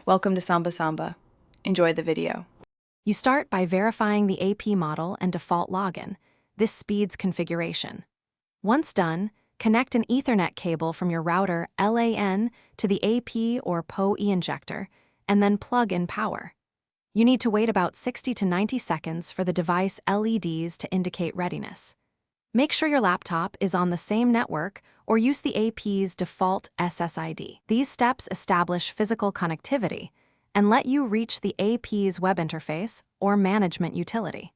Welcome to Samba Samba. Enjoy the video. You start by verifying the AP model and default login. This speeds configuration. Once done, connect an Ethernet cable from your router LAN to the AP or PoE injector, and then plug in power. You need to wait about 60 to 90 seconds for the device LEDs to indicate readiness. Make sure your laptop is on the same network or use the AP's default SSID. These steps establish physical connectivity and let you reach the AP's web interface or management utility.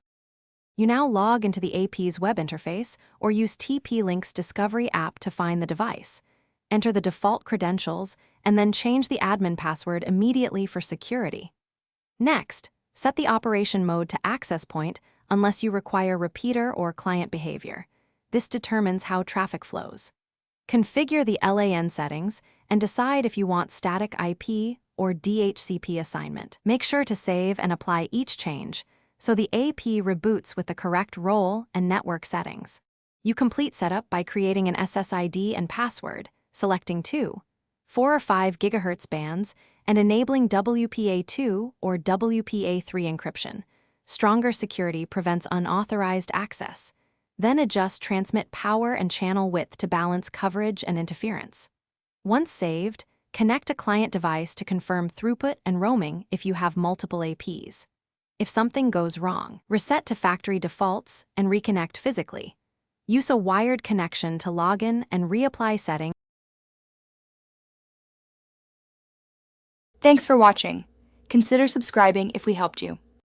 You now log into the AP's web interface or use TP-Link's Discovery app to find the device. Enter the default credentials and then change the admin password immediately for security. Next, set the operation mode to access point unless you require repeater or client behavior. This determines how traffic flows. Configure the LAN settings and decide if you want static IP or DHCP assignment. Make sure to save and apply each change so the AP reboots with the correct role and network settings. You complete setup by creating an SSID and password, selecting 2, 4 or 5 GHz bands, and enabling WPA2 or WPA3 encryption. Stronger security prevents unauthorized access. Then adjust transmit power and channel width to balance coverage and interference. Once saved, connect a client device to confirm throughput and roaming if you have multiple APs. If something goes wrong, reset to factory defaults and reconnect physically. Use a wired connection to log in and reapply settings. Thanks for watching. Consider subscribing if we helped you.